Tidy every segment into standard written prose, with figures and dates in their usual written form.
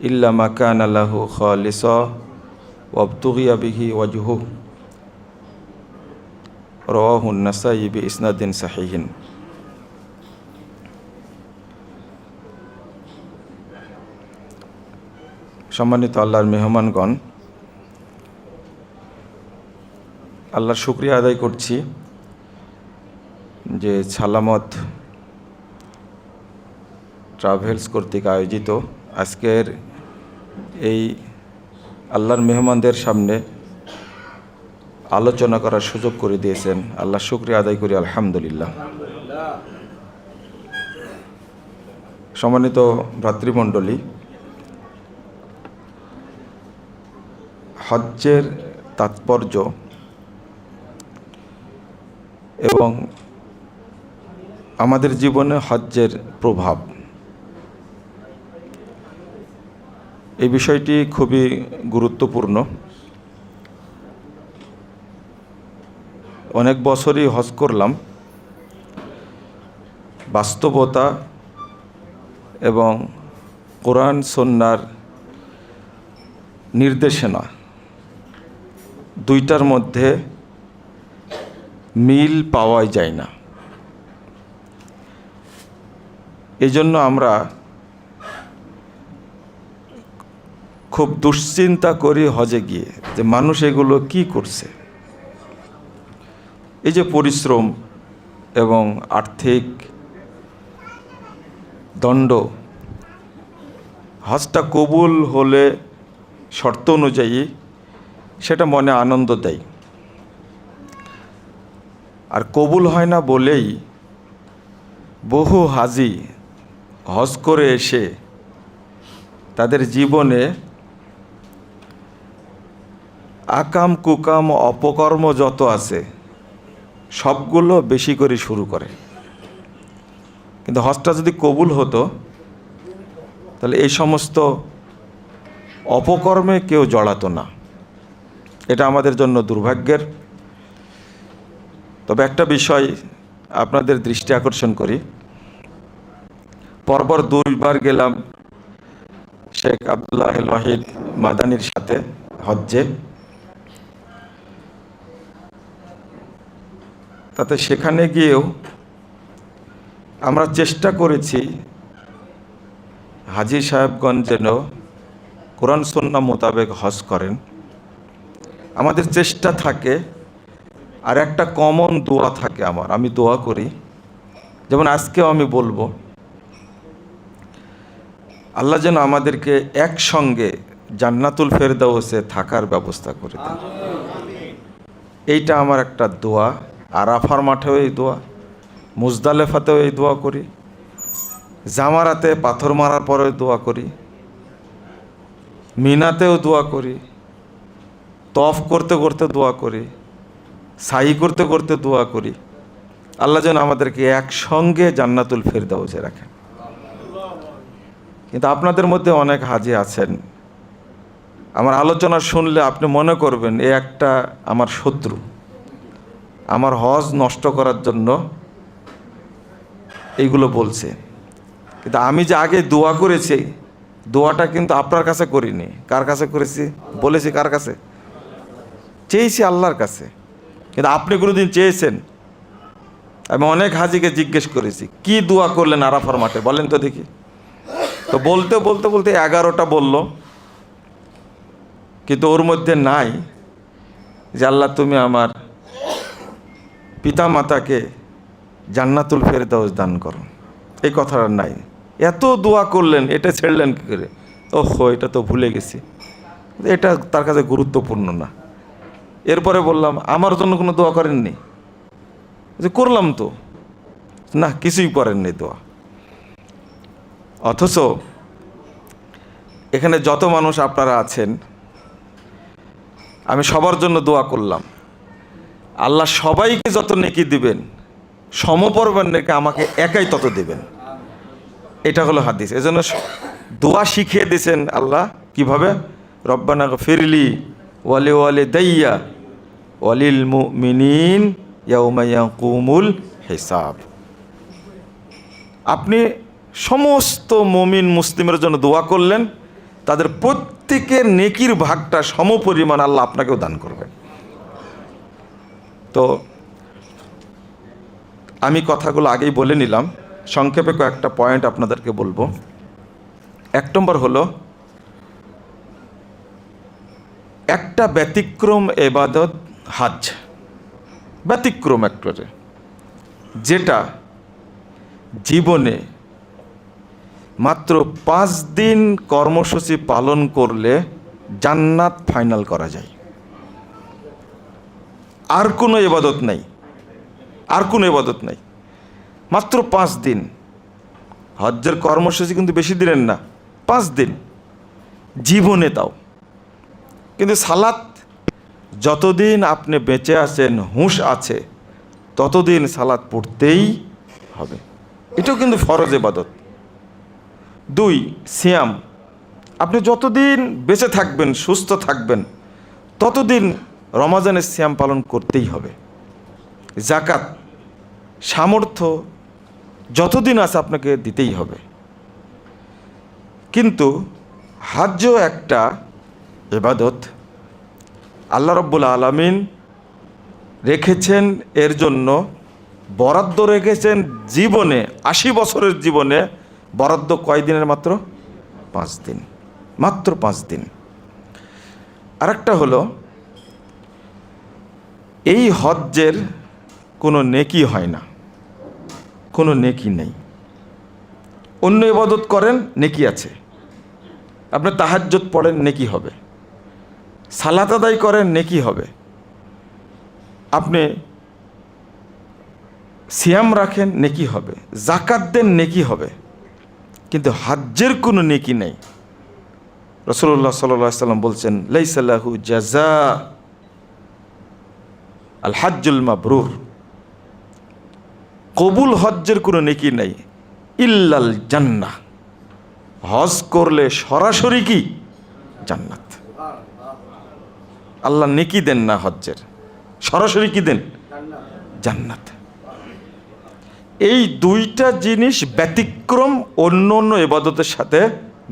ইল্লা মা কানা লাহু খালিসা ওয়াবতুগিয়া বিহি ওয়াজহু রাওয়াহু আন-নাসাই বিইসনাদিন সাহিহিন। সম্মানিত আল্লাহর মেহমানগণ, আল্লাহর শুকরিয়া আদায় করছি যে সালামত ট্রাভেলস কর্তৃক আয়োজিত আজকের এই আল্লাহর মেহমানদের সামনে আলোচনা করার সুযোগ করে দিয়েছেন। আল্লাহ শুকরিয়া আদায় করি, আলহামদুলিল্লাহ। সম্মানিত ভ্রাতৃমণ্ডলী, হজ্জের তাৎপর্য এবং আমাদের জীবনে হজ্জের প্রভাব, এই বিষয়টি খুবই গুরুত্বপূর্ণ। অনেক বছরই হজ করলাম। বাস্তবতা এবং কোরআন সুন্নাহর নির্দেশনা দুইটার মধ্যে মিল পাওয়াই যায় না। এই জন্য আমরা খুব দুশ্চিন্তা করি হজে গিয়ে যে মানুষ এগুলো কি করছে। এই যে পরিশ্রম এবং আর্থিক দণ্ড, হজটা কবুল হলে শর্ত অনুযায়ী সেটা মনে আনন্দ দেয়, আর কবুল হয় না বলেই বহু হাজি হজ করে এসে তাদের জীবনে আকাম কুকাম অপকর্ম যত আছে সবগুলো বেশি করে শুরু করে। কিন্তু হজটা যদি কবুল হতো তাহলে এই সমস্ত অপকর্মে কেউ জড়াতো না। এটা আমাদের জন্য দুর্ভাগ্যের। তবে একটা বিষয় আপনাদের দৃষ্টি আকর্ষণ করি, পরপর 2 বার গেলাম শেখ আব্দুল্লাহ ওয়াহিদ মাদানির সাথে হজ্জে। তাতে সেখানে গিয়েও আমরা চেষ্টা করেছি হাজি সাহেবগণ যেন কোরআন সুন্নাহ মোতাবেক হজ করেন। আমাদের চেষ্টা থাকে, আর একটা কমন দোয়া থাকে আমি দোয়া করি, যেমন আজকেও আমি বলবো, আল্লাহ যেন আমাদেরকে একসঙ্গে জান্নাতুল ফেরদাউসে থাকার ব্যবস্থা করে দেন। এইটা আমার একটা দোয়া। আরাফার মাঠেও এই দোয়া, মুজদালেফাতেও এই দোয়া করি, জামারাতে পাথর মারার পরেও দোয়া করি, মিনাতেও দোয়া করি, তফ করতে করতে দোয়া করি, সাই করতে করতে দোয়া করি। আল্লাহ যেন আমাদেরকে একসঙ্গে জান্নাতুল ফেরদাউসে রাখেন। কিন্তু আপনাদের মধ্যে অনেক হাজি আছেন, আমার আলোচনা শুনলে আপনি মনে করবেন এ একটা আমার শত্রু, আমার হজ নষ্ট করার জন্য এইগুলো বলছে। কিন্তু আমি যে আগে দোয়া করেছি, দোয়াটা কিন্তু আপনার কাছে করিনি। কার কাছে করেছি? বলেছি কার কাছে? চেয়েছি আল্লাহর কাছে। কিন্তু আপনি কোনোদিন চেয়েছেন? আমি অনেক হাজিকে জিজ্ঞেস করেছি কি দোয়া করলেন আরাফার মাঠে, বলেন তো দেখি। তো বলতে বলতে বলতে 11টা বলল, কিন্তু ওর মধ্যে নাই যে আল্লাহ তুমি আমার পিতা মাতাকে জান্নাতুল ফেরদাউস দান করো, এই কথাটা নাই। এত দোয়া করলেন, এটা ছেড়লেন কী করে? ওহো, এটা তো ভুলে গেছি, এটা তার কাছে গুরুত্বপূর্ণ না। এরপরে বললাম আমার জন্য কোনো দোয়া করেননি? যে করলাম তো, না কিছুই করেননি দোয়া। অথচ এখানে যত মানুষ আপনারা আছেন, আমি সবার জন্য দোয়া করলাম, আল্লাহ সবাইকে যত নেকি দিবেন সমপরিমাণ নেকি আমাকে একাই তত দিবেন। এটা হলো হাদিস। এজন্য দোয়া শিখিয়ে দিয়েছেন আল্লাহ কিভাবে, রব্বানা গফিরলি ওয়ালি ওয়ালিদাইয়া ওয়ালিল মুমিনিন ইয়াউমা ইয়াকুমুল হিসাব। আপনি সমস্ত মুমিন মুসলিমের জন্য দোয়া করলেন, তাদের প্রত্যেকের নেকির ভাগটা সমপরিমাণ আল্লাহ আপনাকেও দান করবেন। তো আমি কথাগুলো আগেই বলে নিলাম, সংক্ষেপে কয়েকটা পয়েন্ট আপনাদেরকে বলবো। 1 নম্বর হলো, একটা ব্যতিক্রম ইবাদত হজ, ব্যতিক্রম একটা, যেটা জীবনে মাত্র 5 দিন কর্মসূচি পালন করলে জান্নাত ফাইনাল করা যায়। আর কোনো ইবাদত নাই, আর কোনো ইবাদত নাই, মাত্র 5 দিন। হজ্জের কর্মসূচি কিন্তু বেশি দিনের না, 5 দিন জীবনে তাও। কিন্তু সালাত যতদিন আপনি বেঁচে আছেন, হুঁশ আছে, ততদিন সালাত পড়তেই হবে। এটাও কিন্তু ফরজ ইবাদত। 2, সিয়াম, আপনি যতদিন বেঁচে থাকবেন, সুস্থ থাকবেন, ততদিন রমাজানের সিয়াম পালন করতেই হবে। যাকাত, সামর্থ্য যতদিন আছে আপনাকে দিতেই হবে। কিন্তু হজ্জও একটা ইবাদত, আল্লাহ রাব্বুল আলামিন রেখেছেন এর জন্য বরাদ্দ রেখেছেন জীবনে, 80 বছরের জীবনে বরাদ্দ কয় দিনের? মাত্র 5 দিন, মাত্র 5 দিন। আরেকটা হলো, এই হজ্জের কোনো নেকি হয় না, কোনো নেকি নেই। অন্য ইবাদত করেন, নেকি আছে। আপনি তাহাজ্জুদ পড়েন, নেকি হবে। সালাত আদায় করেন, নেকি হবে। আপনি সিয়াম রাখেন, নেকি হবে। যাকাত দেন, নেকি হবে। কিন্তু হজ্জের কোনো নেকি নেই। রাসূলুল্লাহ সাল্লাল্লাহু আলাইহি ওয়াসাল্লাম বলছেন, লাইসা লাহু জাযা আল হজ্জুল মাবরুর, কবুল হজ্জের কোনো নেকি নাই, ইল্লাল জান্নাহ, হজ করলে সরাসরি কি? জান্নাত। আল্লাহ নেকি দেন না হজ্জের, সরাসরি কি দেন? জান্নাত। এই 2টা জিনিস ব্যতিক্রম, অন্য অন্য ইবাদতের সাথে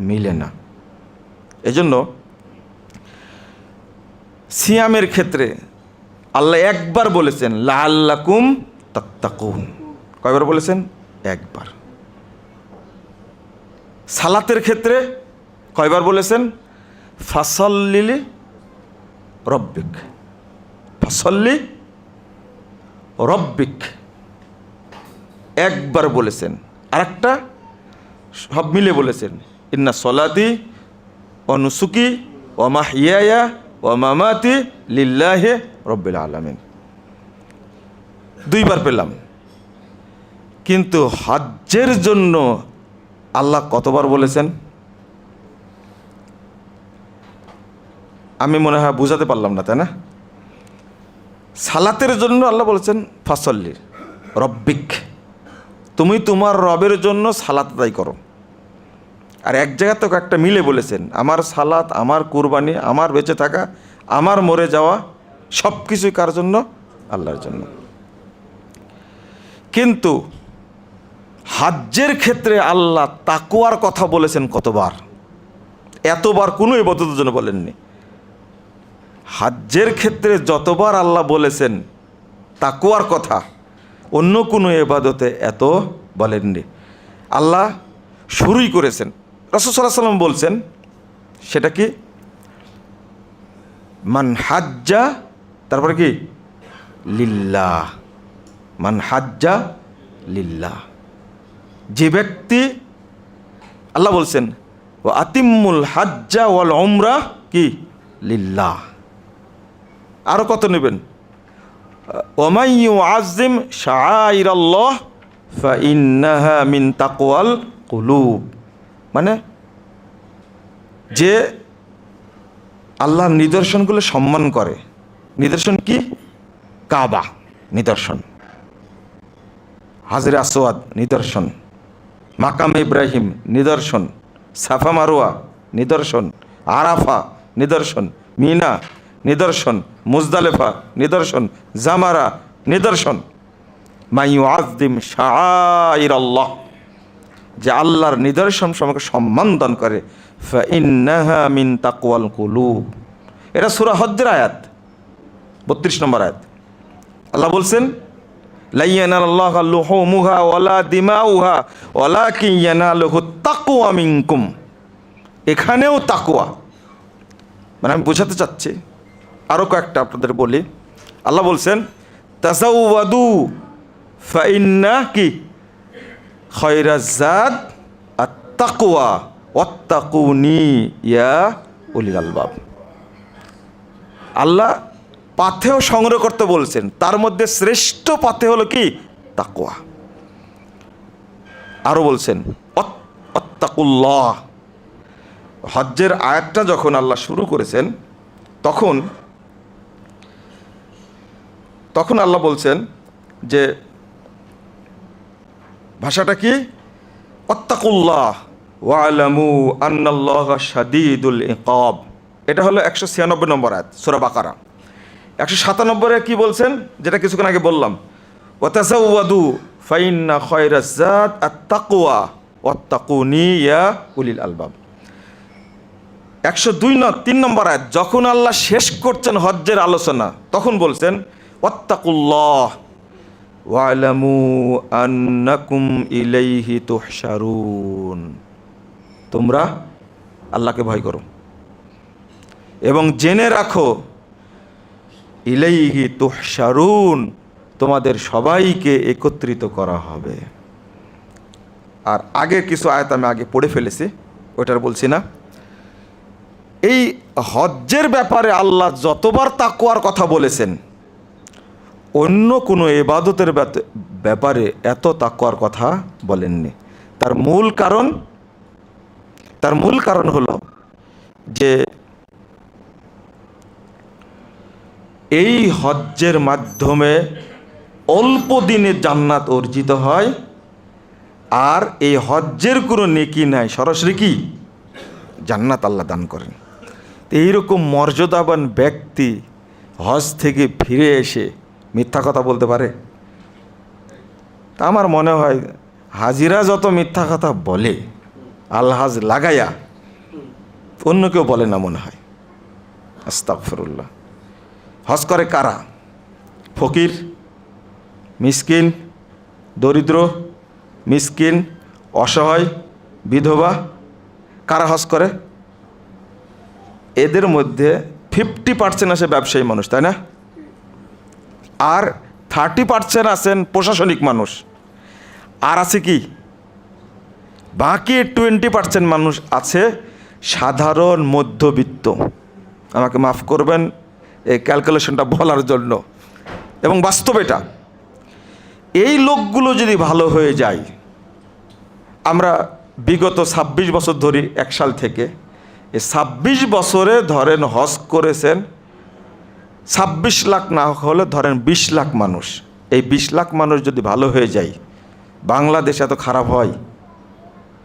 মিলে না। এজন্য সিয়ামের ক্ষেত্রে আল্লাহ একবার বলেছেন লাআল্লাকুম তাত্তাকুন, কয়বার বলেছেন? একবার। সালাতের ক্ষেত্রে কয়বার বলেছেন? ফাসাল্লি রব্বিক, ফাসাল্লি রব্বিক, একবার বলেছেন। আরেকটা সব মিলে বলেছেন, ইন্না সলাতি ওয়া নুসুকি ওয়া মাহইয়ায়া ওয়া মামাতি লিল্লাহি রব্বিল আলামিন, 2 বার পেলাম। কিন্তু হজ্জের জন্য আল্লাহ কতবার বলেছেন? আমি মনে হয় বুঝাতে পারলাম না, তাই না? সালাতের জন্য আল্লাহ বলেছেন ফাসল্লি রব্বিক, তুমি তোমার রবের জন্য সালাত আদায় করো। আর এক জায়গায় তো একটা মিলে বলেছেন, আমার সালাত, আমার কুরবানি, আমার বেঁচে থাকা, আমার মরে যাওয়া, সব কিছুই কার জন্য? আল্লাহর জন্য। কিন্তু হজ্জের ক্ষেত্রে আল্লাহ তাকওয়ার কথা বলেছেন কতবার? এতবার কোনো ইবাদতের জন্য বলেননি। হজ্জের ক্ষেত্রে যতবার আল্লাহ বলেছেন তাকওয়ার কথা, অন্য কোনো ইবাদতে এত বলেননি। আল্লাহ শুরুই করেছেন, রাসূল সাল্লাল্লাহু আলাইহি ওয়াসাল্লাম বলছেন, সেটা কি? মান হাজ্জা, তারপরে কি? লিল্লাহ, মান হাজ্জা লিল্লাহ। যে ব্যক্তি, আল্লাহ বলছেন ওয়া আতিম্মুল হাজ্জা ওয়াল উমরা কি? লিল্লাহ। আরো কত নেবেন? ওয়া মান ইউআযযিম শাআইরাল্লাহ ফাইন্নাহা মিন তাকওয়াল কুলুব, মানে যে আল্লাহর নিদর্শনগুলো সম্মান করে। নিদর্শন কি? কাবা নিদর্শন, হাজরে আসওয়াদ নিদর্শন, মাকাম ইব্রাহিম নিদর্শন, সাফা মারওয়া নিদর্শন, আরাফা নিদর্শন, মিনা নিদর্শন, মুজদালেফা নিদর্শন, জামারা নিদর্শন। মান ইউআযযিম শাআইরাল্লাহ, যে আল্লাহর নিদর্শন সম্পর্কে সম্মান দান করে, ফাইন্নাহা মিন তাকওয়াল কুলুব। এটা সূরা হজ্জের আয়াত, 32 নম্বর আয়াত। আল্লাহ বলছেন, লা ইয়ানালাল্লাহু লুহুমুহা ওয়ালা দিমাউহা ওয়ালাকিন ইয়ানালুহু তাকওয়া মিনকুম। এখানেও তাকওয়া, মানে আমি বোঝাতে চাচ্ছি, আরও কয়েকটা আপনাদের বলি। আল্লাহ বলছেন, তাজাওয়াদু ফাইন্না কি খায়রাজ যাদ আত-তাকওয়া ওয়াত্তাকুনি ইয়া উলিল আলবাব। আল্লাহ পাথেয় সংগ্রহ করতে বলছেন, তার মধ্যে শ্রেষ্ঠ পাথেয় হলো কি? তাকওয়া। আরও বলছেন ওয়াত্তাকুল্লাহ। হজ্জের আয়াতটা যখন আল্লাহ শুরু করেছেন তখন আল্লাহ বলছেন যে ভাষাটা কি? ওয়াত্তাকুল্লাহ ওয়ালামু আন্নাল্লাহা শাদীদুল ইকাব। এটা হলো 196 নম্বর আয়াত সূরা বাকারা। 197 কি বলছেন, যেটা কিছুক্ষণ আগে বললাম, ওয়াতাজাওয়াদু ফাইন্না খায়রাজ যাদ আত-তাকওয়া ওয়াত্তাকুনি ইয়া উলিল আলবাব। 103 নম্বর আয়াত যখন আল্লাহ শেষ করছেন হজ্জের আলোচনা, তখন বলছেন ওয়াত্তাকুল্লাহ ওয়ালামু আন্নাকুম ইলাইহি তুহশারুন। তোমরা আল্লাহকে ভয় করো এবং জেনে রাখো ইলাইহি তুহশারুন, তোমাদের সবাইকে একত্রিত করা হবে। আর আগের কিছু আয়াত আমি আগে পড়ে ফেলেছি, ওটার বলছি না। এই হজ্জের ব্যাপারে আল্লাহ যতবার তাকওয়ার কথা বলেছেন, অন্য কোনো ইবাদতের ব্যাপারে এত তাকওয়ার কথা বলেননি। তার মূল কারণ হলো যে এই হজ্জের মাধ্যমে অল্প দিনে জান্নাত অর্জিত হয়, আর এই হজ্জের কোনো নেকি নাই, সরাসরি কি জান্নাত আল্লাহ দান করেন। তো এইরকম মর্যাদাবান ব্যক্তি হজ থেকে ফিরে এসে মিথ্যা কথা বলতে পারে? তা আমার মনে হয় হাজিরা যত মিথ্যা কথা বলে আলহাজ লাগাইয়া, অন্য কেউ বলে না মনে হয়। আস্তাগফিরুল্লাহ। হজ করে কারা? ফকির, মিসকিন, দরিদ্র, মিসকিন, অসহায়, বিধবা, কারা হজ করে? এদের মধ্যে 50% আসে ব্যবসায়ী মানুষ, তাই না? আর 30% আছেন প্রশাসনিক মানুষ, আর আছে কি বাকি 20% মানুষ আছে সাধারণ মধ্যবিত্ত। আমাকে মাফ করবেন এই ক্যালকুলেশনটা বলার জন্য, এবং বাস্তব এটা। এই লোকগুলো যদি ভালো হয়ে যায়, আমরা বিগত 26 বছর ধরি, 1 সাল থেকে, এই 26 বছরে ধরেন হজ করেছেন 26 লাখ, না হলে ধরেন 20 লাখ মানুষ। এই 20 লাখ মানুষ যদি ভালো হয়ে যায়, বাংলাদেশ এত খারাপ হয়?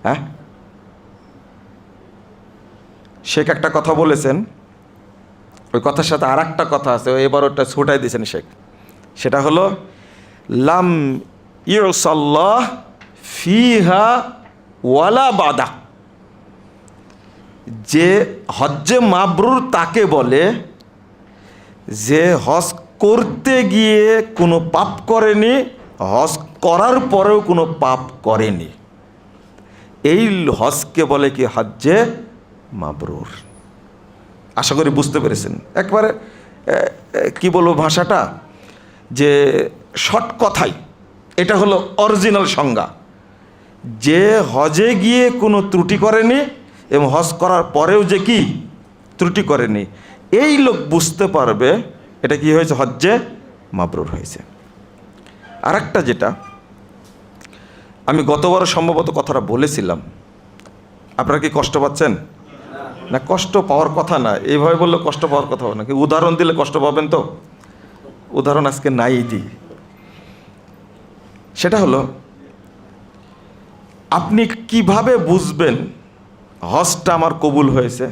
হ্যাঁ, শেখ একটা কথা বলেছেন, ওই কথার সাথে আর একটা কথা আছে, এবার ওটা ছুটাই দিয়েছেন শেখ। সেটা হলো লাম ইউসাল্লাহ ফিহা ওয়ালা বাদা। যে হজ্জে মাবরুর তাকে বলে যে হজ করতে গিয়ে কোনো পাপ করেনি, হজ করার পরেও কোনো পাপ করেনি। এই হজকে বলে কি হজ্জে মাবরুর। আশা করি বুঝতে পেরেছেন। একবারে কি বলবো ভাষাটা, যে শর্ট কথাই এটা হলো অরিজিনাল সংজ্ঞা, যে হজে গিয়ে কোনো ত্রুটি করেনি এবং হজ করার পরেও যে কি ত্রুটি করেনি, এই লোক বুঝতে পারবে এটা কি হয়েছে, হজ্জে মাবরুর হয়েছে। আর একটা যেটা আমি গতবার সম্ভবত কথাটা বলেছিলাম, আপনারা কি কষ্ট পাচ্ছেন? না, কষ্ট পাওয়ার কথা না, এইভাবে বললে কষ্ট পাওয়ার কথা হবে না, কি উদাহরণ দিলে কষ্ট পাবেন তো। উদাহরণ আজকে নাই দিই। সেটা হলো, আপনি কিভাবে বুঝবেন হজটা আমার কবুল হয়েছে?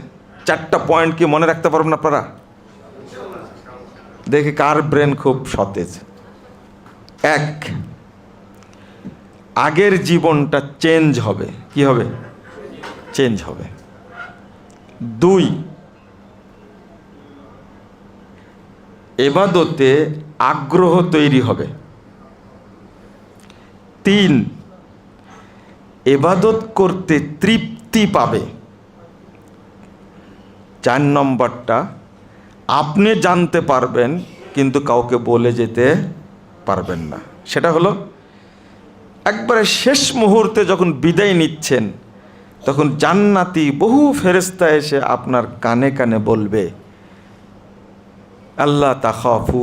4টা পয়েন্ট কি মনে রাখতে পারবেন আপনারা? দেখি কার ব্রেন খুব সতেজ। 1, আগের জীবনটা চেঞ্জ হবে। কি হবে? চেঞ্জ হবে। 2, ইবাদতে আগ্রহ তৈরি হবে। 3, ইবাদত করতে তৃপ্তি পাবে। 4 নম্বরটা, আপনি জানতে পারবেন কিন্তু কাউকে বলে যেতে পারবেন না। সেটা হলো একবারে শেষ মুহূর্তে যখন বিদায় নিচ্ছেন, তখন জান্নাতি বহু ফেরেশতা এসে আপনার কানে কানে বলবে, আল্লাহ তাখাফু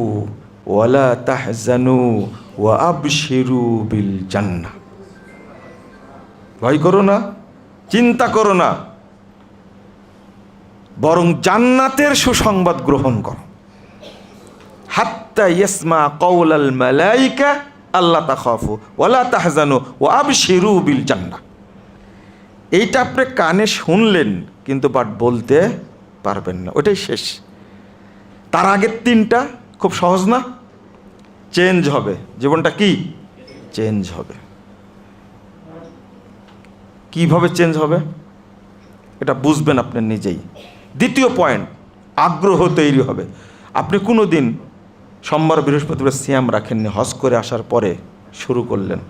ওয়ালা তাহজানু ওয়া আবশিরু বিল জান্নাহ। ভয় করো না, চিন্তা করো না, বরং জান্নাতের সুসংবাদ গ্রহণ করো। হাত্তা ইয়াসমা কাওলাল মালাইকা আল্লাহ তাখাফু ওয়ালা তাহজানু ওয়া আবশিরু বিল জান্নাহ। এইটা আপনি কানে শুনলেন কিন্তু বাট বলতে পারবেন না, ওটাই শেষ। তার আগের 3টা খুব সহজ না? চেঞ্জ হবে জীবনটা। কি চেঞ্জ হবে? কিভাবে চেঞ্জ হবে এটা বুঝবেন আপনি নিজেই। দ্বিতীয় পয়েন্ট, আগ্রহ তৈরি হবে। আপনি কোনো দিন সোমবার বৃহস্পতিবার সিয়াম রাখেননি, হজ করে আসার পরে শুরু করলেন,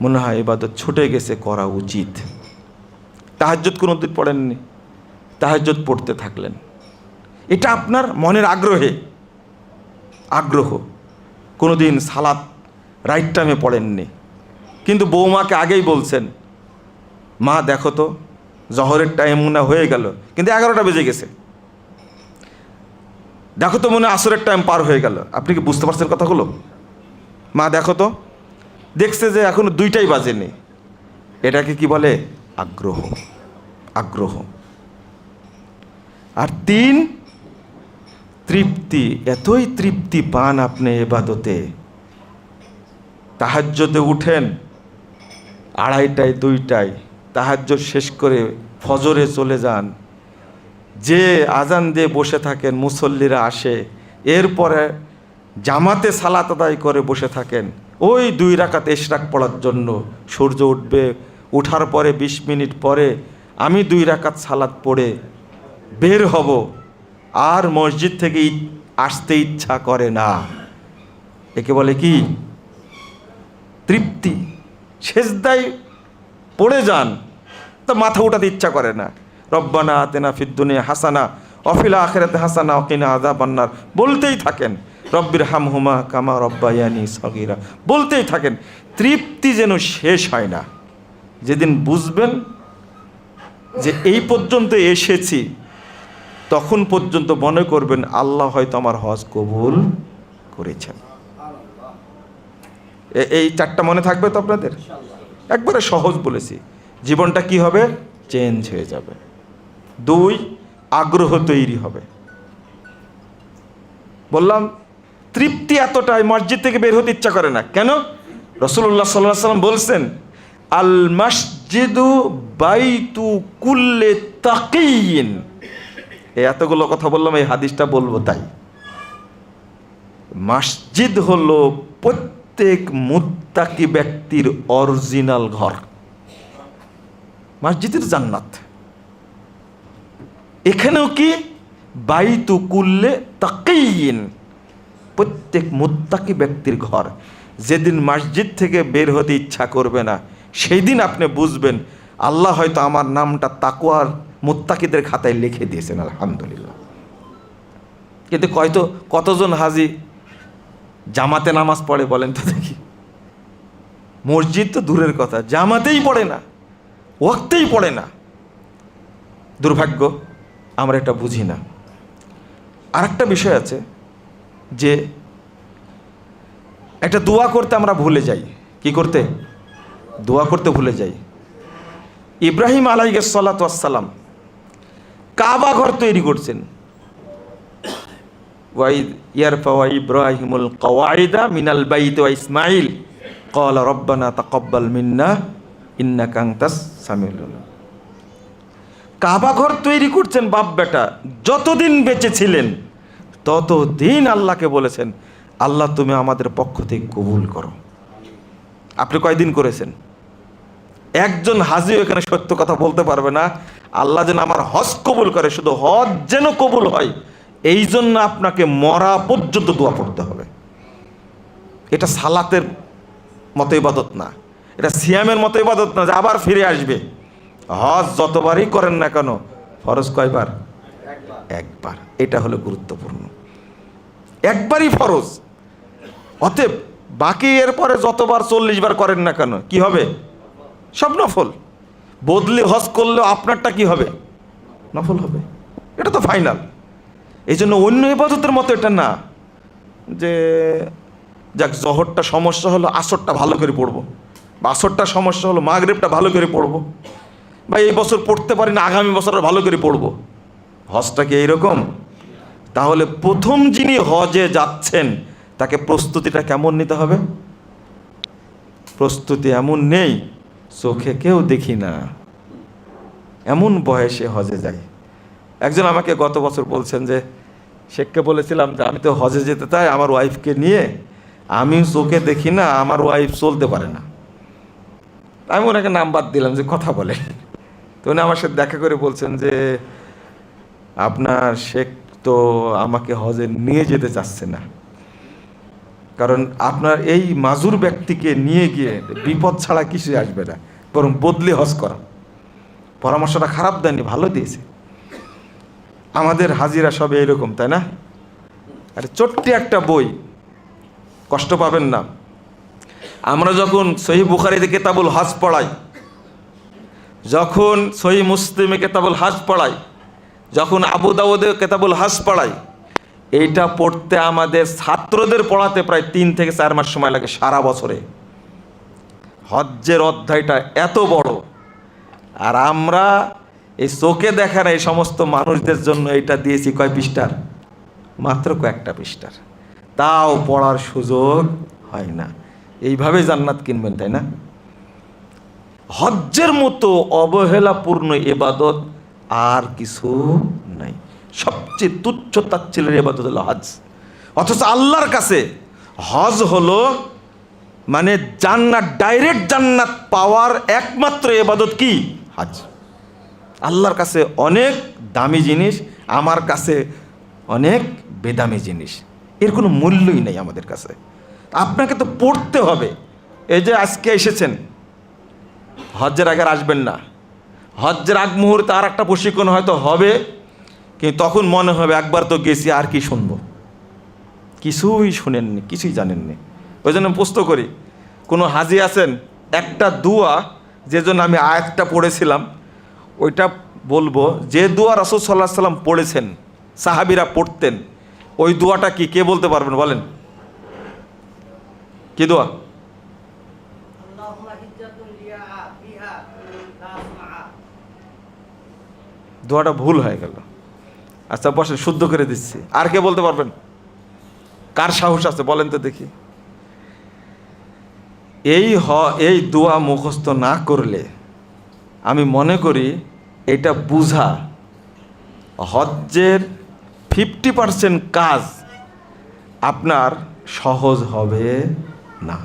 মনে হয় ইবাদত ছুটে গেছে, করা উচিত। তাহাজ্জুদ কোনো দিন পড়েননি, তাহাজ্জুদ পড়তে থাকলেন। এটা আপনার মনের আগ্রহ। কোনো দিন সালাত রাইট টাইমে পড়েননি, কিন্তু বৌমাকে আগেই বলছেন, মা দেখো তো জহরের টাইম মনে হয়ে গেল কিন্তু 11টা বেজে গেছে, দেখো তো মনে আসরের টাইম পার হয়ে গেল। আপনি কি বুঝতে পারছেন কথাগুলো? মা দেখো তো, দেখছে যে এখনো 2টাই বাজেনি। এটাকে কি বলে? আগ্রহ। আর 3, তৃপ্তি। এতই তৃপ্তি পান আপনি ইবাদতে, তাহাজ্জুদে উঠেন 2:30টায় 2টায়, তাহাজ্জুদ শেষ করে ফজরে চলে যান, যে আজান দিয়ে বসে থাকেন, মুসল্লিরা আসে, এরপরে জামাতে সালাত আদায় করে বসে থাকেন ওই 2 রাকাত ইশরাক পড়ার জন্য। সূর্য উঠবে, উঠার পরে 20 মিনিট পরে আমি 2 রাকাত সালাত পড়ে বের হব, আর মসজিদ থেকে আসতে ইচ্ছা করে না। একে বলে কি? তৃপ্তি। সেজদায় পড়ে যান তো মাথা উঠাতে ইচ্ছা করে না। রব্বানা আতিনা ফিদ দুনিয়া হাসানা ওয়া ফিল আখিরাতি হাসানা ওয়া কিনা আযাবান্নার বলতেই থাকেন। রব্বির হামহুমা কামা রব্বায়ানি সগীরা বলতেই থাকেন। তৃপ্তি যেন শেষ হয় না। যেদিন বুঝবেন যে এই পর্যন্ত এসেছি, তখন পর্যন্ত মনে করবেন আল্লাহ হয়তো আমার হজ কবুল করেছেন। এই 4টা মনে থাকবে তো আপনাদের? একবারে সহজ বলেছি। জীবনটা কি হবে? চেঞ্জ হয়ে যাবে। 2, আগ্রহ তৈরি হবে। বললাম তৃপ্তি এতটাই মসজিদ থেকে বের হতে ইচ্ছা করে না। কেন? রাসূলুল্লাহ সাল্লাল্লাহু আলাইহি ওয়াসাল্লাম বলছেন, আল মসজিদু বাইতু কুল্লি তাকিয়িন। এতগুলো কথা বললাম, এই হাদিসটা বলবো তাই। মসজিদ হলো প্রত্যেক মুত্তাকি ব্যক্তির অরিজিনাল ঘর। মসজিদের জান্নাত। এখানেও কি? বাইতু কুল্লে তাকিয়িন, প্রত্যেক মুত্তাকি ব্যক্তির ঘর। যেদিন মসজিদ থেকে বের হতে ইচ্ছা করবে না, সেই দিন আপনি বুঝবেন আল্লাহ হয়তো আমার নামটা তাকওয়ার মুত্তাকিদের খাতায় লিখে দিয়েছেন, আলহামদুলিল্লাহ। কিন্তু কতজন হাজি জামাতে নামাজ পড়ে বলেন তো দেখি? মসজিদ তো দূরের কথা, জামাতেই পড়ে না, ওয়াক্তেই পড়ে না। দুর্ভাগ্য, আমরা এটা বুঝি না। আরেকটা বিষয় আছে যে একটা দোয়া করতে আমরা ভুলে যাই। কি করতে? দোয়া করতে ভুলে যাই। ইব্রাহিম আলাইহিস সালাতু ওয়াস সালাম কাবা ঘর তৈরি করছেন। ওয়াইদ ইয়ারফাউ ইব্রাহিমুল কওয়াইদা মিনাল বাইতি ওয়া ইসমাঈল ক্বালা রব্বানা তাকাব্বাল মিন্না ইন্নাকা আনতাস সামিউল আলিম। কাবা ঘর তৈরি করছেন বাপ বেটা, যতদিন বেঁচে ছিলেন ততদিন আল্লাহকে বলেছেন, আল্লাহ তুমি আমাদের পক্ষ থেকে কবুল করো। আপনি কয়দিন করেছেন? একজন হাজিও এখানে সত্য কথা বলতে পারবে না আল্লাহ যেন আমার হজ কবুল করে, শুধু হজ যেন কবুল হয় এই জন্য আপনাকে মরা পর্যন্ত দোয়া পড়তে হবে। এটা সালাতের মতো ইবাদত না, এটা সিয়ামের মতো ইবাদত না যে আবার ফিরে আসবে। হজ যতবারই করেন না কেন, ফরজ কয়বার? একবার। এটা হলো গুরুত্বপূর্ণ, একবারই ফরজ। অতএব বাকি এরপরে যতবার 40 বার করেন না কেন কি হবে? সব নফল। বদলি হজ করলেও আপনারটা কি হবে? নফল হবে। এটা তো ফাইনাল। এই জন্য অন্য ইবাদতের মতো এটা না যে যাক জহরটা সমস্যা হলো আসরটা ভালো করে পড়বো, বা আসরটা সমস্যা হলো মাগরিবটা ভালো করে পড়বো, বা এই বছর পড়তে পারি না আগামী বছর ভালো করে পড়বো। হজটা কি এইরকম? তাহলে প্রথম যিনি হজে যাচ্ছেন তাকে প্রস্তুতিটা কেমন নিতে হবে? প্রস্তুতি এমন নেই, চোখে কেউ দেখি না, এমন বয়সে হজে যায়। একজন আমাকে গত বছর বলছেন যে শেখকে বলেছিলাম যে আমি তো হজে যেতে চাই আমার ওয়াইফকে নিয়ে, আমি চোখে দেখি না, আমার ওয়াইফ চলতে পারে না। আমি ওনাকে নাম্বার দিলাম যে কথা বলে, তো উনি আমার সাথে দেখা করে বলছেন যে আপনার শেখ তো আমাকে হজে নিয়ে যেতে চাচ্ছে না, কারণ আপনার এই মাজুর ব্যক্তিকে নিয়ে গিয়ে বিপদ ছাড়া কিছুই আসবে না, বরং বদলি হজ করা। পরামর্শটা খারাপ দেয়নি, ভালো দিয়েছে। আমাদের হাজিরা সব এইরকম, তাই না? আরে ছোট্ট একটা বই, কষ্ট পাবেন না। আমরা যখন সহিহ বুখারীতে কিতাবুল হজ পড়াই, যখন সহিহ মুসলিমে কিতাবুল হজ পড়াই, যখন আবু দাউদে কিতাবুল হজ পড়াই, এইটা পড়তে আমাদের ছাত্রদের পড়াতে প্রায় 3 থেকে 4 মাস সময় লাগে সারা বছরে। হজ্জের অধ্যায়টা এত বড়, আর আমরা এই চোখে দেখা না এই সমস্ত মানুষদের জন্য এটা দিয়েছি কয় পৃষ্ঠার? মাত্র কয়েকটা পৃষ্ঠার, তাও পড়ার সুযোগ হয় না। এইভাবে জান্নাত কিনবেন, তাই না? হজ্জের মতো অবহেলাপূর্ণ ইবাদত আর কিছু নাই। সবচেয়ে তুচ্ছ তাচ্ছিল্যের ইবাদত হলো হজ। অথচ আল্লাহর কাছে হজ হলো মানে জান্নাত, ডাইরেক্ট জান্নাত পাওয়ার একমাত্র ইবাদত কি? হজ। আল্লাহর কাছে অনেক দামি জিনিস, আমার কাছে অনেক বেদামি জিনিস, এর কোনো মূল্যই নেই আমাদের কাছে। আপনাকে তো পড়তে হবে। এই যে আজকে এসেছেন, হজ্জের আগে আর আসবেন না। হজ্জের আগ মুহূর্তে আর একটা প্রশিক্ষণ হয়তো হবে, কিন্তু তখন মনে হবে একবার তো গেছি, আর কি শুনবো? কিছুই শুনেননি, কিছুই জানেননি। ওই জন্য প্রশ্ন করি, কোনো হাজি আছেন একটা দুয়া যে জন্য আমি আয়াতটা পড়েছিলাম ওইটা বলবো, যে দোয়া রাসূল সাল্লাল্লাহু আলাইহি সাল্লাম পড়েছেন, সাহাবীরা পড়তেন, ওই দোয়াটা কি কে বলতে পারবেন? বলেন, কি দোয়া? দোয়াটা ভুল হয়ে গেল। আচ্ছা বসে শুদ্ধ করে দিচ্ছি। আর কে বলতে পারবেন? কার সাহস আছে বলেন তো দেখি। এই দোয়া মুখস্থ না করলে আমি মনে করি এটা বুঝা হজ্জের 50% কাজ আপনার সহজ হবে না।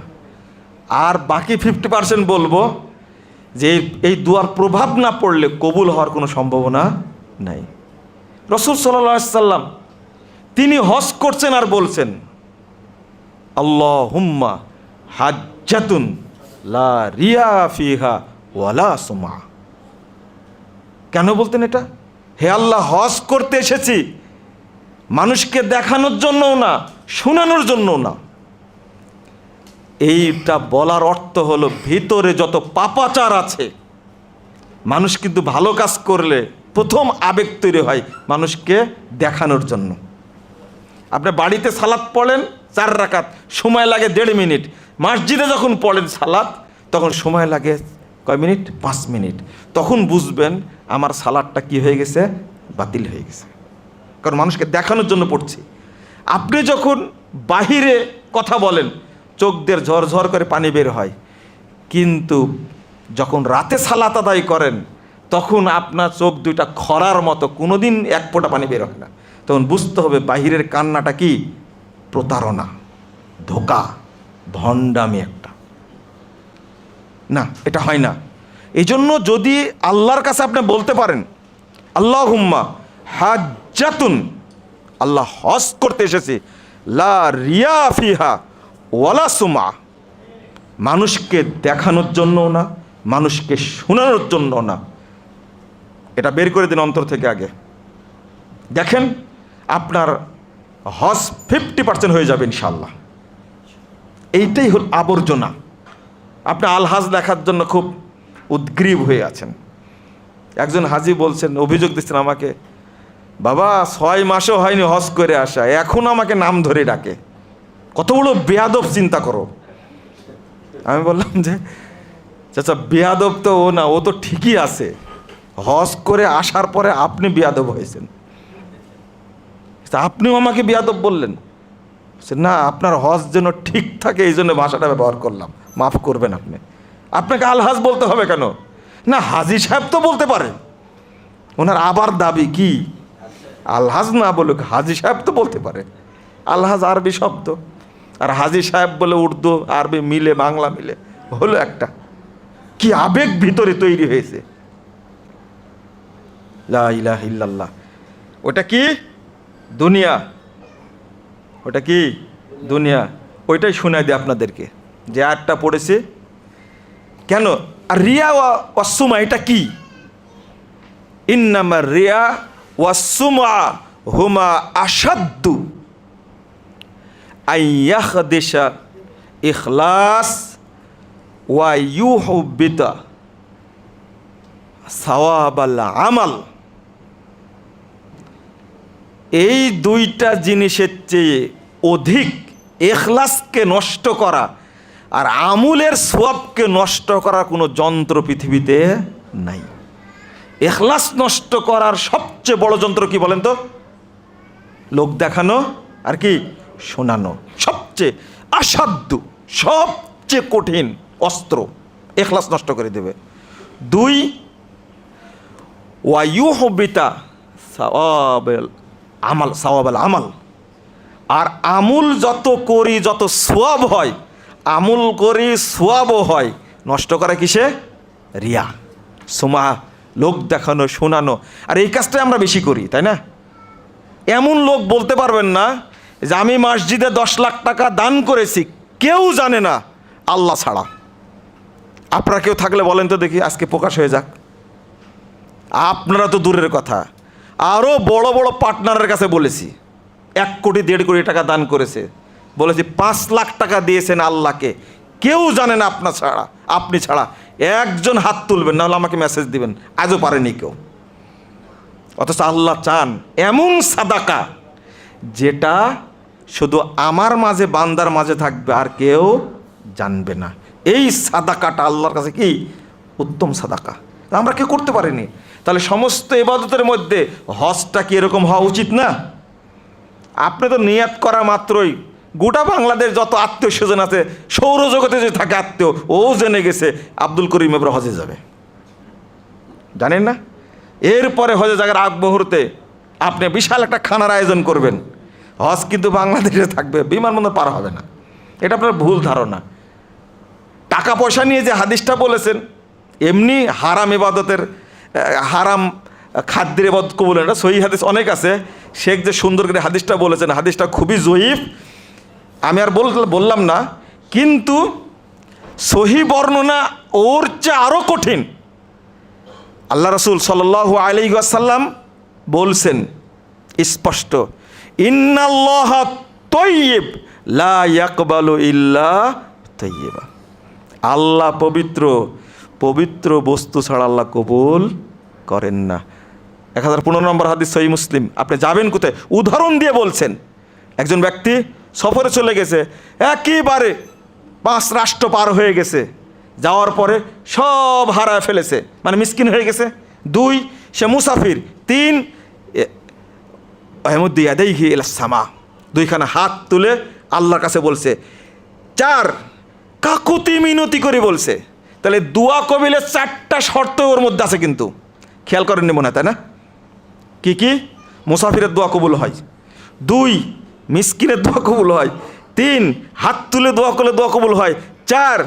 আর বাকি 50% বলবো যে এই দোয়ার প্রভাব না পড়লে কবুল হওয়ার কোনো সম্ভাবনা নাই। রাসূল সাল্লাল্লাহু আলাইহি সাল্লাম তিনি হজ করছেন আর বলছেন আল্লাহুম্মা হাজ্জাতুন লা রিয়া ফিহা ওয়ালা সুমা। কেন বলতেন এটা? হে আল্লাহ, হজ করতে এসেছি মানুষকে দেখানোর জন্যও না, শোনানোর জন্যও না। এইটা বলার অর্থ হলো ভিতরে যত পাপাচার আছে, মানুষ কিন্তু ভালো কাজ করলে প্রথম আবেগ তৈরি হয় মানুষকে দেখানোর জন্য। আপনি বাড়িতে সালাত পড়েন 4 রাকাত, সময় লাগে 1.5 মিনিট। মসজিদে যখন পড়েন সালাত তখন সময় লাগে কয় মিনিট? 5 মিনিট। তখন বুঝবেন আমার সালাতটা কি হয়ে গেছে? বাতিল হয়ে গেছে, কারণ মানুষকে দেখানোর জন্য পড়ছি। আপনি যখন বাহিরে কথা বলেন চোখ দিয়ে ঝরঝর করে পানি বের হয়, কিন্তু যখন রাতে সালাত আদায় করেন তখন আপনার চোখ দুইটা খরার মতো, কোনোদিন 1 ফোঁটা পানি বের হয় না। তখন বুঝতে হবে বাহিরের কান্নাটা কি? প্রতারণা, ধোঁকা, ভণ্ডামি একটা। না, এটা হয় না। এই জন্য যদি আল্লাহর কাছে আপনি বলতে পারেন আল্লাহুম্মা হাজ্জাতুন, আল্লাহ হজ করতে এসেছি, লা রিয়া ফিহা ওয়ালা সুমা, মানুষকে দেখানোর জন্য না, মানুষকে শোনানোর জন্য না, এটা বের করে দিন অন্তর থেকে আগে। দেখেন আপনার হজ 50% হয়ে যাবে ইনশাল্লাহ। এইটাই হল আবর্জনা। আপনি আলহাজ দেখার জন্য খুব উদ্গ্রীব হয়ে আছেন। একজন হাজি বলছেন, অভিযোগ দিচ্ছেন আমাকে, বাবা 6 মাসও হয়নি হজ করে আসা, এখন আমাকে নাম ধরে ডাকে, কত বড় বেয়াদব চিন্তা করো। আমি বললাম যে চাচা বেয়াদব তো ও না, ও তো ঠিকই আছে, হজ করে আসার পরে আপনি বেয়াদব হয়েছেন, আপনিও আমাকে বেয়াদব বললেন। না, আপনার হজ যেন ঠিক থাকে এই জন্য ভাষাটা ব্যবহার করলাম, মাফ করবেন আপনি। আপনাকে আলহাজ বলতে হবে কেন? না, হাজি সাহেব তো বলতে পারে, ওনার আবার দাবি কি আলহাজ না বলুক, হাজি সাহেব তো বলতে পারে। আলহাজ আরবি শব্দ, আর হাজি সাহেব বলে উর্দু আরবি মিলে বাংলা মিলে হলো একটা। কি আবেগ ভিতরে তৈরি হয়েছে। লা ইলাহা ইল্লাল্লাহ। ওটা কি দুনিয়া, ওটা কি দুনিয়া। ওইটাই শোনাই দিই আপনাদেরকে যে আয়াতটা পড়েছে কেন। আর রিয়া ওয়াসুমা এটা কি? ইন্নামা রিয়া ওয়াসুমা হুমা আসাদ্দু আইয়াখদিশা ইখলাস ওয়া ইউহুব্বিতা সাওয়াবাল আমাল। এই দুইটা জিনিসের চেয়ে অধিক ইখলাসকে নষ্ট করা আর আমুলের সওয়াবকে নষ্ট করার কোনো যন্ত্র পৃথিবীতে নাই। ইখলাস নষ্ট করার সবচেয়ে বড় যন্ত্র কি বলেন তো? লোক দেখানো আর কি শোনানো। সবচেয়ে অসাধ্য, সবচেয়ে কঠিন অস্ত্র, ইখলাস নষ্ট করে দেবে। 2 ওয়া ইউহবিতা সাওয়াবাল আমাল, সাওয়াবাল আমাল। আর আমুল যত করি যত সওয়াব হয়, আমুল করি সওয়াবও হয়, নষ্ট করা কিসে? রিয়া, সুমা, লোক দেখানো, শোনানো। আর এই কাজটাই আমরা বেশি করি, তাই না? এমন লোক বলতে পারবেন না যে আমি মসজিদে 10 লাখ টাকা দান করেছি, কেউ জানে না আল্লাহ ছাড়া। আপনারা কেউ থাকলে বলেন তো দেখি, আজকে প্রকাশ হয়ে যাক। আপনারা তো দূরের কথা, আরও বড় বড় পার্টনারের কাছে বলেছি 1 কোটি 1.5 কোটি টাকা দান করেছে, বলেছি 5 লাখ টাকা দিয়েছেন আল্লাহকে, কেউ জানে না আপনার ছাড়া, আপনি ছাড়া। একজন হাত তুলবেন, নাহলে আমাকে মেসেজ দিবেন, আজও পারেনি কেউ। অথচ আল্লাহ চান এমন সাদাকা যেটা শুধু আমার মাঝে, বান্দার মাঝে থাকবে, আর কেউ জানবে না। এই সাদাকাটা আল্লাহর কাছে কি উত্তম সাদাকা, আমরা কেউ করতে পারিনি। তাহলে সমস্ত ইবাদতের মধ্যে হজটা কি এরকম হওয়া উচিত না? আপনি তো নিয়াত করা মাত্রই গোটা বাংলাদেশ যত আত্মীয় স্বজন আছে, সৌরজগতে যে থাকে আত্মীয়, ও জেনে গেছে আব্দুল করিম এবার হজে যাবে, জানেন না? এরপরে হজে যাওয়ার আগ মুহূর্তে আপনি বিশাল একটা খানার আয়োজন করবেন, হজ কিন্তু বাংলাদেশে থাকবে, বিমানবন্দর পার হবে না। এটা আপনার ভুল ধারণা। টাকা পয়সা নিয়ে যে হাদিসটা বলেছেন, এমনি হারাম ইবাদতের, হারাম খাদ্যের ইবাদত কবুল না, সহি হাদিস অনেক আছে। শেখ যে সুন্দর করে হাদিসটা বলেছেন, হাদিসটা খুবই জয়ীফ, আমি আর বললাম না, কিন্তু সহি বর্ণনা ওর চেয়ে আরও কঠিন। আল্লাহ রাসূল সাল্লাল্লাহু আলাইহি ওয়াসাল্লাম বলছেন স্পষ্ট, ইন্নাল্লাহা তাইয়্যিব লা ইয়াকবালু ইল্লা তাইয়্যিবা। আল্লাহ পবিত্র, পবিত্র বস্তু ছাড়া আল্লাহ কবুল করেন না। 1015 নম্বর হাদিস, সহিহ মুসলিম। আপনি যাবেন কোথায়? উদাহরণ দিয়ে বলছেন, একজন ব্যক্তি সফরে চলে গেছে, একেবারে 5 রাষ্ট্র পার হয়ে গেছে, যাওয়ার পরে সব হারায় ফেলেছে, মানে মিসকিন হয়ে গেছে। 2 সে মুসাফির। 3 ইয়াদাইহি ইলা সামা, 2খানা হাত তুলে আল্লাহর কাছে বলছে। 4 কাকুতি মিনতি করে বলছে। তাহলে দোয়া কবিলের 4টা শর্ত ওর মধ্যে আছে, কিন্তু খেয়াল করেননি মনে হয়, তাই না? কি কি? মুসাফিরের দোয়া কবুল হয়, 2 মিসকিনের দোয়া কবুল হয়, 3 হাত তুলে দোয়া করলে দোয়া কবুল হয়, 4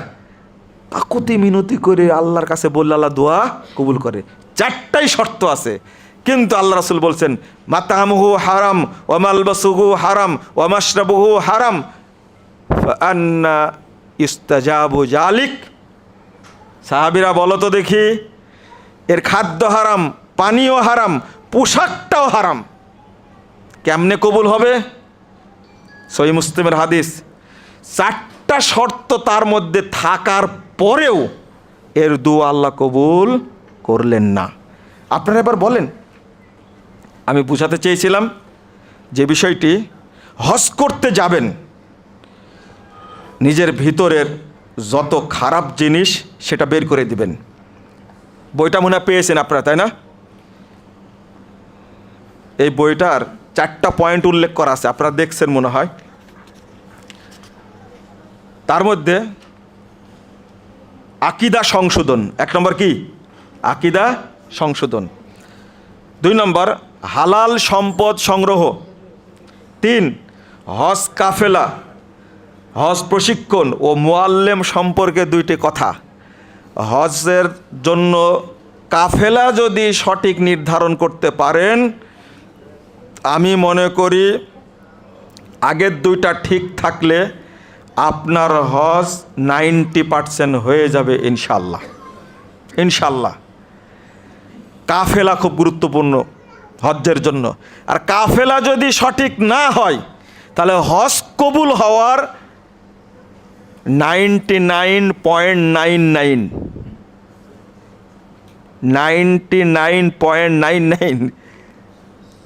কাকুতি মিনতি করে আল্লাহর কাছে বললে আল্লাহ দোয়া কবুল করে। 4টাই শর্ত আছে, কিন্তু আল্লাহ রাসূল বলছেন মাতামুহু হারাম ওয়া মালবাসুহু হারাম ওয়া মাশরাবুহু হারাম ফাআন্না ইস্তাজাবু জালিক। সাহাবীরা বলো তো দেখি, এর খাদ্য হারাম, পানীয় হারাম, পোশাকটাও হারাম, কেমনে কবুল হবে? সহিহ মুসলিমের হাদিস। 4টা শর্ত তার মধ্যে থাকার পরেও এর দোয়া আল্লাহ কবুল করলেন না। আপনারা এবার বলেন, আমি বুঝাতে চেয়েছিলাম যে বিষয়টি, হজ করতে যাবেন, নিজের ভিতরের যত খারাপ জিনিস সেটা বের করে দিবেন। বইটা মনে হয় পেয়েছেন আপনারা, তাই না? এই বইটার 4টা পয়েন্ট উল্লেখ করা আছে, আপনারা দেখছেন মনে হয়। তার মধ্যে আকীদা সংশোধন 1 নম্বর, কি? আকীদা সংশোধন। 2 নম্বর হালাল সম্পদ সংগ্রহ। 3 হজ কাফেলা, হজ প্রশিক্ষণ ও মুআল্লিম সম্পর্কে 2টি কথা। হজের জন্য কাফেলা যদি সঠিক নির্ধারণ করতে পারেন, আমি মনে করি আগের 2টা ঠিক থাকলে আপনার হজ 90% হয়ে যাবে ইনশাল্লাহ। ইনশাল্লাহ। কাফেলা খুব গুরুত্বপূর্ণ হজ্জের জন্য। আর কাফেলা যদি সঠিক না হয়, তাহলে হজ কবুল হওয়ার 99.99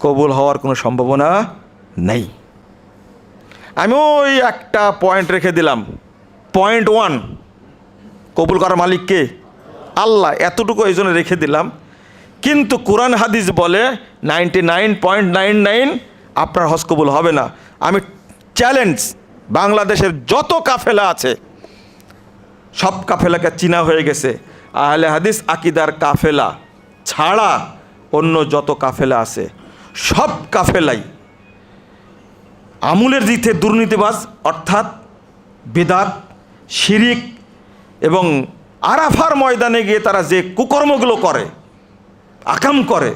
কবুল হওয়ার কোনো সম্ভাবনা নেই। আমি ওই একটা পয়েন্ট রেখে দিলাম, পয়েন্ট 1, কবুল করার মালিক কে? আল্লাহ। এতটুকু এই জন্য রেখে দিলাম। কিন্তু কোরআন হাদিস বলে 99.99 আপনার হজ কবুল হবে না। আমি চ্যালেঞ্জ, বাংলাদেশের যত কাফেলা আছে সব কাফেলাকে চিনা হয়ে গেছে। আহলে হাদিস আকীদার কাফেলা ছাড়া অন্য যত কাফেলা আছে সব কাফেলাই আমুলের দিক থেকে দুর্নীতিবাজ, অর্থাৎ বিদআত, শিরিক এবং আরাফার ময়দানে গিয়ে তারা যে কুকর্মগুলো করে, আকাম করে,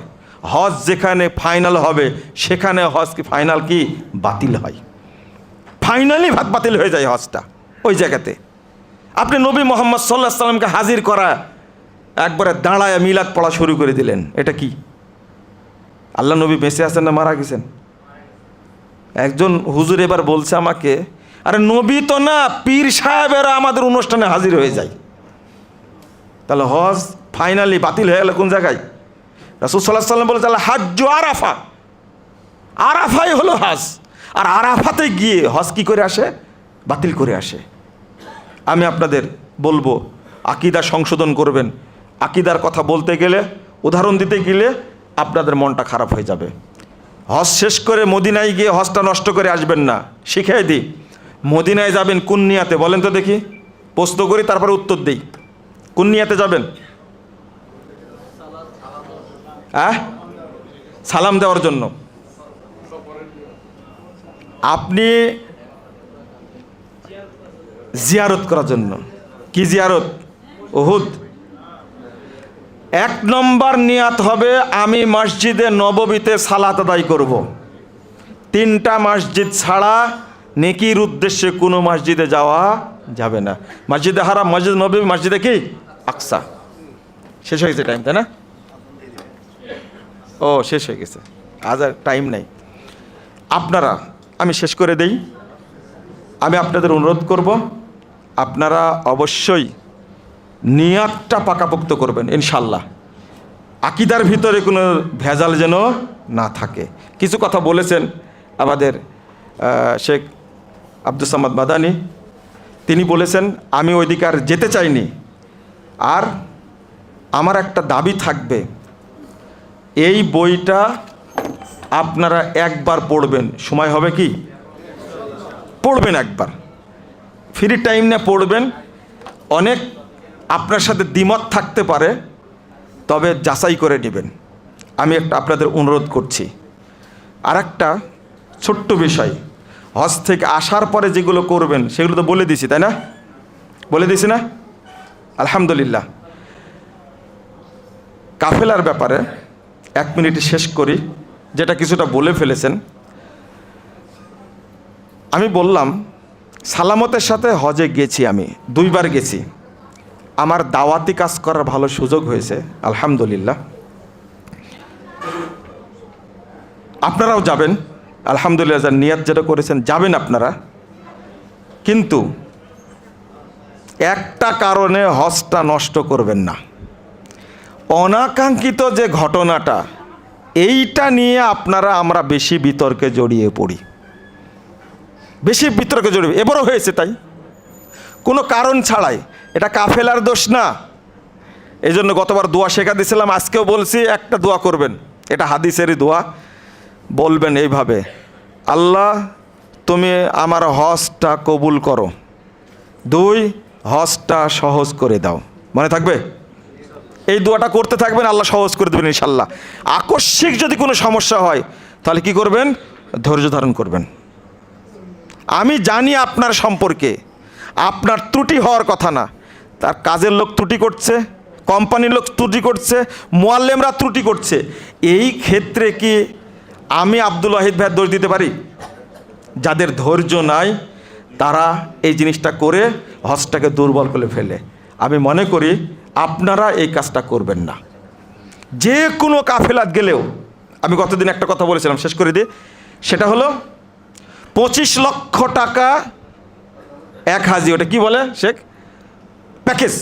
হজ যেখানে ফাইনাল হবে সেখানে হজ কি ফাইনাল কি বাতিল হয়, ফাইনালি বাতিল হয়ে যায় হজটা ওই জায়গাতে। আপনি নবী মোহাম্মদ সাল্লাল্লাহু আলাইহি সাল্লামকে হাজির করা, একবারে দাঁড়ায় মিলাদ পড়া শুরু করে দিলেন, এটা কি? আল্লাহ নবী বেঁচে আছেন না মারা গেছেন? একজন হুজুর এবার বলছে আমাকে, আরে নবী তো না, পীর সাহেবেরা আমাদের অনুষ্ঠানে হাজির হয়ে যায়। তাহলে হজ ফাইনালি বাতিল হয়ে গেল কোন জায়গায়? রাসূল সাল্লাল্লাহু আলাইহি সাল্লাম বলে, তাহলে হাজ্জু আরাফা, আরাফাই হলো হজ। আর আরাফাতে গিয়ে হজ কি করে আসে? বাতিল করে আসে। আমি আপনাদের বলবো, আকীদা সংশোধন করবেন। আকীদার কথা বলতে গেলে, উদাহরণ দিতে গেলে আপনাদের মনটা খারাপ হয়ে যাবে। হজ শেষ করে মদিনায় গিয়ে হজটা নষ্ট করে আসবেন না। শিখিয়ে দিই, মদিনায় যাবেন কোন নিয়াতে বলেন তো দেখি? প্রশ্ন করি, তারপরে উত্তর দিই। কোন নিয়াতে যাবেন? সালাম দেওয়ার জন্য। আপনি জিয়ারত করার জন্য। কি জিয়ারত? উহুদ। 1 নম্বর নিয়াত হবে আমি মসজিদে নববীতে সালাত আদায় করব। 3টা মসজিদ ছাড়া নেকির উদ্দেশ্যে কোনো মসজিদে যাওয়া যাবে না। মসজিদে হারাম, মসজিদ নববী, মসজিদে কি আকসা। শেষ হয়ে গেছে টাইম, তাই না? ও শেষ হয়ে গেছে, আজ আর টাইম নাই। আপনারা, আমি শেষ করে দেই, আমি আপনাদের অনুরোধ করব, আপনারা অবশ্যই নিয়াতটা পাকাপোক্ত করবেন ইনশাল্লাহ। আকীদার ভিতরে কোনো ভেজাল যেন না থাকে। কিছু কথা বলেছেন আমাদের শেখ আব্দুস সামাদ মাদানী, তিনি বলেছেন আমি ওইদিকে আর যেতে চাইনি। আর আমার একটা দাবি থাকবে, এই বইটা আপনারা একবার পড়বেন। সময় হবে কি? পড়বেন একবার, ফ্রি টাইম নিয়ে পড়বেন। অনেক আপনার সাথে দ্বিমত থাকতে পারে, তবে যাচাই করে নেবেন। আমি একটা আপনাদের অনুরোধ করছি। আর একটা ছোট্ট বিষয়, হজ থেকে আসার পরে যেগুলো করবেন সেগুলো তো বলে দিছি, তাই না? বলে দিছি না? আলহামদুলিল্লাহ। কাফেলার ব্যাপারে 1 মিনিটে শেষ করি, যেটা কিছুটা বলে ফেলেছেন। আমি বললাম সালামতের সাথে হজে গেছি, আমি 2 বার গেছি। আমার দাওয়াতি কাজ করার ভালো সুযোগ হয়েছে আলহামদুলিল্লাহ। আপনারাও যাবেন আলহামদুলিল্লাহ, যার নিয়াত যেটা করেছেন যাবেন আপনারা। কিন্তু একটা কারণে হজটা নষ্ট করবেন না। অনাকাঙ্ক্ষিত যে ঘটনাটা, এইটা নিয়ে আমরা বেশি বিতর্কে জড়িয়ে পড়ি, বেশি বিতর্কে জড়িয়ে। এবারও হয়েছে তাই, কোনো কারণ ছাড়াই। এটা কাফেলার দোষ না। এই জন্য গতবার দোয়া শেখা দিয়েছিলাম, আজকেও বলছি একটা দোয়া করবেন, এটা হাদিসেরই দোয়া। বলবেন এইভাবে, আল্লাহ তুমি আমার হজটা কবুল করো, 2 হজটা সহজ করে দাও। মনে থাকবে? এই দোয়াটা করতে থাকবেন, আল্লাহ সহজ করে দেবেন ইনশাল্লাহ। আকস্মিক যদি কোনো সমস্যা হয় তাহলে কি করবেন? ধৈর্য ধারণ করবেন। আমি জানি আপনার সম্পর্কে, আপনার ত্রুটি হওয়ার কথা না। তার কাজের লোক ত্রুটি করছে, কোম্পানির লোক ত্রুটি করছে, মুআল্লিমরা ত্রুটি করছে। এই ক্ষেত্রে কি আমি আব্দুল ওয়াহিদ ভাইয়ের দোষ দিতে পারি? যাদের ধৈর্য নাই তারা এই জিনিসটা করে হজটাকে দুর্বল করে ফেলে। আমি মনে করি আপনারা এই কাজটা করবেন না। যে কোনো কাফেলাত গেলেও, আমি গতদিন একটা কথা বলেছিলাম, শেষ করে দিই। সেটা হলো 25 লক্ষ টাকা এক হাজি, ওটা কি বলে শেখ? প্যাকেজ।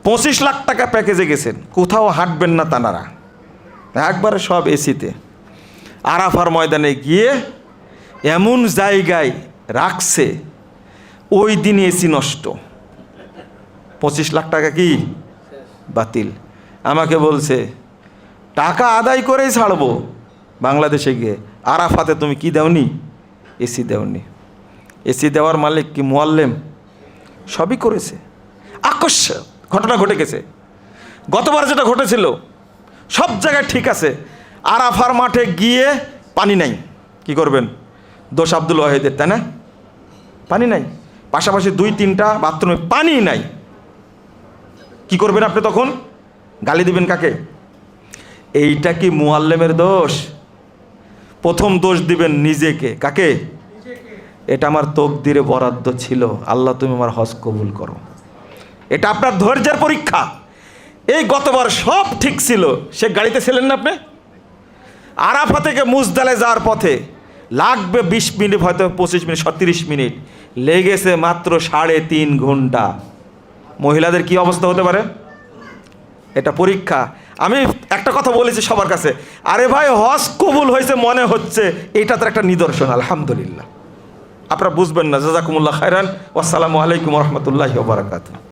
25 লাখ টাকা প্যাকেজে গেছেন, কোথাও হাঁটবেন না তানারা, একবারে সব এসিতে। আরাফার ময়দানে গিয়ে এমন জায়গায় রাখছে, ওই দিন এসি নষ্ট, 25 লাখ টাকা কি বাতিল। আমাকে বলছে টাকা আদায় করেই ছাড়বো বাংলাদেশে গিয়ে। আরাফাতে তুমি কি দেওনি? এসি দেওনি। এসি দেওয়ার মালিক কি মুআল্লিম? সবই করেছে। আকস্মিক ঘটনা ঘটে গেছে। গতবার যেটা ঘটেছিল সব জায়গায় ঠিক আছে, আরাফার মাঠে গিয়ে পানি নাই। কি করবেন? দোষ আব্দুল ওয়াহিদের, তাই না? পানি নাই, পাশাপাশি 2-3টা বাথরুমে পানি নাই। কি করবেন আপনি তখন? গালি দিবেন কাকে? এইটা কি মুআল্লিমের দোষ? প্রথম দোষ দিবেন নিজেকে। কাকে? এটা আমার তকদিরে বরাদ্দ ছিল, আল্লাহ তুমি আমার হজ কবুল করো। এটা আপনার ধৈর্যের পরীক্ষা। এই গতবার সব ঠিক ছিল, সে গাড়িতে ছিলেন না আপনি? আরাফা থেকে মুজদালে যাওয়ার পথে লাগবে 20 মিনিট, হয়তো 25 মিনিট, 30 মিনিট, লেগেছে মাত্র 3.5 ঘন্টা। মহিলাদের কি অবস্থা হতে পারে? এটা পরীক্ষা। আমি একটা কথা বলেছি সবার কাছে, আরে ভাই হজ কবুল হয়েছে মনে হচ্ছে, এটা তো একটা নিদর্শন আলহামদুলিল্লাহ। আপনারা বুঝবেন না। জাযাকুমুল্লাহ খায়রান। আসসালামু আলাইকুম ওয়া রাহমাতুল্লাহি ওয়া বারাকাতুহু।